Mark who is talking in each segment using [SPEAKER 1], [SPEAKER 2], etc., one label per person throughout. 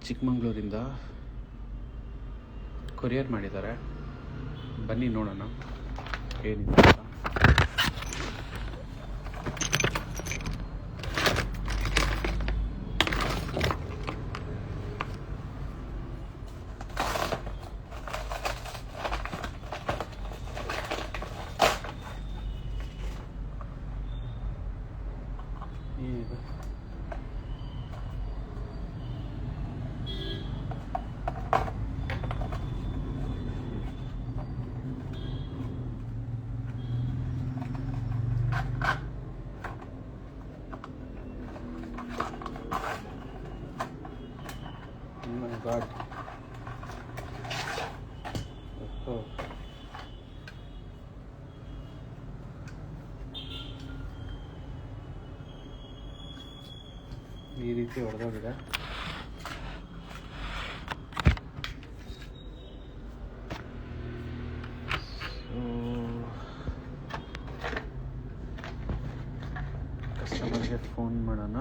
[SPEAKER 1] ಚಿಕ್ಕಮಂಗ್ಳೂರಿಂದ courier ಮಾಡಿದ್ದಾರೆ. ಬನ್ನಿ ನೋಡೋಣ ಏನಿದೆ ಅಂತ. ಈಗ my god. Oh. ಈ ರೀತಿ ಹೊಡೆದೋಗಿದೆ. ಕಸ್ಟಮರ್ಗೆ ಫೋನ್ ಮಾಡೋಣ.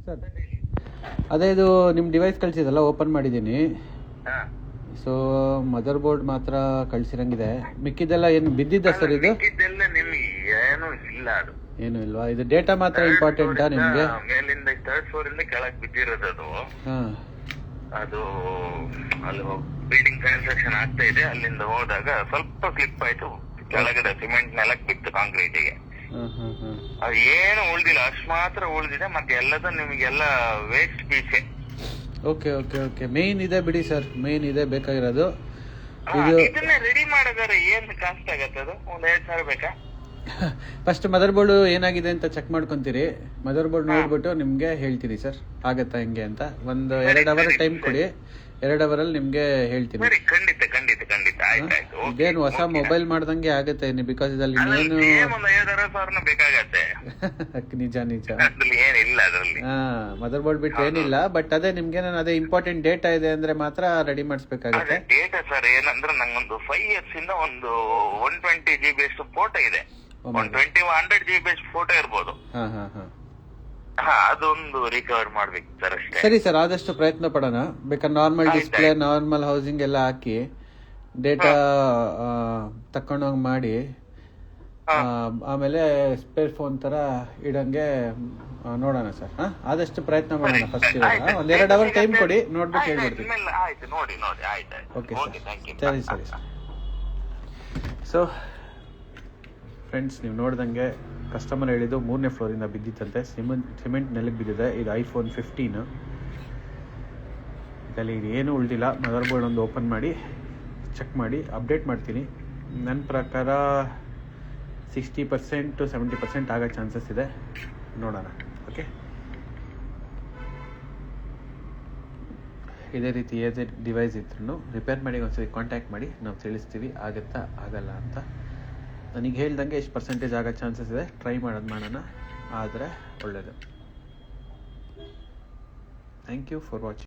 [SPEAKER 1] ಸರ್, ಅದೇ ಇದು ನಿಮ್ಮ ಡಿವೈಸ್ ಕಳಿಸಿದಲ್ಲ, ಓಪನ್ ಮಾಡಿದ್ದೀನಿ. ಸೊ ಮದರ್ ಬೋರ್ಡ್ ಮಾತ್ರ ಕಳಿಸಿರಂಗಿದೆ. ಮಿಕ್ಕಿದೆಲ್ಲ ಏನು ಬಿದ್ದಿದ್ದ ಸರ್? ಇದು ಏನು ಇಲ್ವಾ? ಇದು ಡೇಟಾ ಮಾತ್ರ ಇಂಪಾರ್ಟೆಂಟಾ ನಿಮ್ಗೆ?
[SPEAKER 2] ಮೇಲಿಂದ 3rd floor ಇಂದ ಕೆಳಗೆ ಬಿದ್ದಿರೋದು ಅದು. ಅದು ಅಲ್ಲಿ ಬಿಲ್ಡಿಂಗ್ ಕನ್ಸ್ಟ್ರಕ್ಷನ್ ಆಗ್ತಾ ಇದೆ, ಅಲ್ಲಿಂದ ಹೋದಾಗ ಸ್ವಲ್ಪ ಸ್ಲಿಪ್ ಆಯ್ತು, ಕೆಳಗಡೆ ಸಿಮೆಂಟ್ ನೆಲಕ್ಕೆ ಬಿತ್ತು, ಕಾಂಕ್ರೀಟಿಗೆ. ಅದು ಏನು ಉಳ್ದಿಲ್ಲ, ಅಷ್ಟು ಮಾತ್ರ ಉಳ್ದಿದೆ. ಮತ್ತೆ ಎಲ್ಲದ ನಿಮಗೆಲ್ಲ ವೇಸ್ಟ್ ಪೀಸೆ.
[SPEAKER 1] Okay okay okay. ಮೇನ್ ಇದೆ ಬಿಡಿ ಸರ್, ಮೇನ್ ಇದೆ ಬೇಕಾಗಿರೋದು.
[SPEAKER 2] ಇದನ್ನ ರೆಡಿ ಮಾಡೋದಾರೆ ಏನ್ ಕಾಸ್ಟ್ ಆಗತ್ತೆ? ಅದು 1,000 ಬೇಕಾ?
[SPEAKER 1] ಫಸ್ಟ್ ಮದರ್ ಬೋರ್ಡ್ ಏನಾಗಿದೆ ಅಂತ ಚೆಕ್ ಮಾಡ್ಕೊಂತೀರಿ. ಮದರ್ ಬೋರ್ಡ್ ನೋಡ್ಬಿಟ್ಟು ನಿಮ್ಗೆ ಹೇಳ್ತೀರಿ ಸರ್ ಆಗತ್ತಾ ಹೆಂಗೆ ಅಂತ. ಒಂದು 2 ಅವರ್ ಟೈಮ್ ಕೊಡಿ, 2 ಅವರಲ್ಲಿ ನಿಮ್ಗೆ ಹೇಳ್ತೀನಿ.
[SPEAKER 2] ಖಂಡಿತ ಖಂಡಿತ ಖಂಡಿತ. ಆಯ್ತಾಯ್ತು.
[SPEAKER 1] ಇದೇನು ಹೊಸ ಮೊಬೈಲ್ ಮಾಡ್ದಂಗೆ ಆಗುತ್ತೆ, ಬಿಕಾಸ್ ಇದ್ರಲ್ಲಿ ಏನು
[SPEAKER 2] 5,000 ಬೇಕಾಗತ್ತೆ.
[SPEAKER 1] ನಿಜ ನಿಜ.
[SPEAKER 2] ಏನಿಲ್ಲ ಅದ್ರಲ್ಲಿ.
[SPEAKER 1] ಮದರ್ ಬೋರ್ಡ್ ಬಿಟ್ಟು ಏನಿಲ್ಲ. ಬಟ್ ಅದೇ ನಿಮ್ಗೆ ನಾನು ಅದೇ ಇಂಪಾರ್ಟೆಂಟ್ ಡೇಟಾ ಇದೆ ಅಂದ್ರೆ ಮಾತ್ರ ರೆಡಿ ಮಾಡಿಸ್ಬೇಕಾಗುತ್ತೆ.
[SPEAKER 2] ಡೇಟಾ ಸರ್ ಏನಂದ್ರೆ ನಂಗೊಂದು 5 years ಇಂದ ಒಂದು 120 GB ಅಷ್ಟು ಫೋಟೋ ಇದೆ. 100 GB ಅಷ್ಟು ಫೋಟೋ ಇರ್ಬೋದು. ಅದೊಂದು ರಿಕವರ್ ಮಾಡ್ಬೇಕು ಸರ್ ಅಷ್ಟೇ.
[SPEAKER 1] ಸರಿ ಸರ್, ಆದಷ್ಟು ಪ್ರಯತ್ನ ಪಡೋಣ. ಬೇಕಾದ್ರೆ ನಾರ್ಮಲ್ ಡಿಸ್ಪ್ಲೇ, ನಾರ್ಮಲ್ ಹೌಸಿಂಗ್ ಎಲ್ಲ ಹಾಕಿ ಡೇಟಾ ತಕೊಂಡೋಗಿ ಮಾಡಿ, ಆಮೇಲೆ ಸ್ಪೇರ್ ಫೋನ್ ತರ ಇಡಂಗೆ ನೋಡೋಣ ಸರ್. ಆದಷ್ಟು ಪ್ರಯತ್ನ ಮಾಡೋಣ. ಫಸ್ಟ್ ಒಂದ್ 2 ಅವರ್ ಟೈಮ್ ಕೊಡಿ, ನೋಡ್ಬಿಟ್ಟು ಹೇಳ್ಬಿಡ್ತೀನಿ. ಓಕೆ ಸರ್, ಸರಿ ಸರಿ ಸರ್. ಸೊ ಫ್ರೆಂಡ್ಸ್, ನೀವು ನೋಡ್ದಂಗೆ ಕಸ್ಟಮರ್ ಹೇಳಿದ್ದು 3ನೇ ಫ್ಲೋರಿಂದ ಬಿದ್ದಿತ್ತಂತೆ. ಸಿಮೆಂಟ್ ನೆಲಕ್ಕೆ ಬಿದ್ದಿದೆ. ಇದು iPhone 15. ಇದರಲ್ಲಿ ಏನು ಉಳಿದಿಲ್ಲ. ಮದರ್ ಬೋರ್ಡ್ ಒಂದು ಓಪನ್ ಮಾಡಿ ಚೆಕ್ ಮಾಡಿ ಅಪ್ಡೇಟ್ ಮಾಡ್ತೀನಿ. ನನ್ನ ಪ್ರಕಾರ 60% to 70% ಆಗೋ ಚಾನ್ಸಸ್ ಇದೆ. ನೋಡೋಣ. ಓಕೆ, ಇದೇ ರೀತಿ ಏದೇ ಡಿವೈಸ್ ಇದ್ರೂ ರಿಪೇರ್ ಮಾಡಿ ಒಂದ್ಸರಿ ಕಾಂಟ್ಯಾಕ್ಟ್ ಮಾಡಿ, ನಾವು ತಿಳಿಸ್ತೀವಿ ಆಗುತ್ತಾ ಆಗಲ್ಲ ಅಂತ. ನನಗೆ ಹೇಳ್ದಂಗೆ ಎಷ್ಟು ಪರ್ಸೆಂಟೇಜ್ ಆಗೋ ಚಾನ್ಸಸ್ ಇದೆ, ಟ್ರೈ ಮಾಡೋಣ. ಆದರೆ ಒಳ್ಳೆಯದು. Thank you for watching.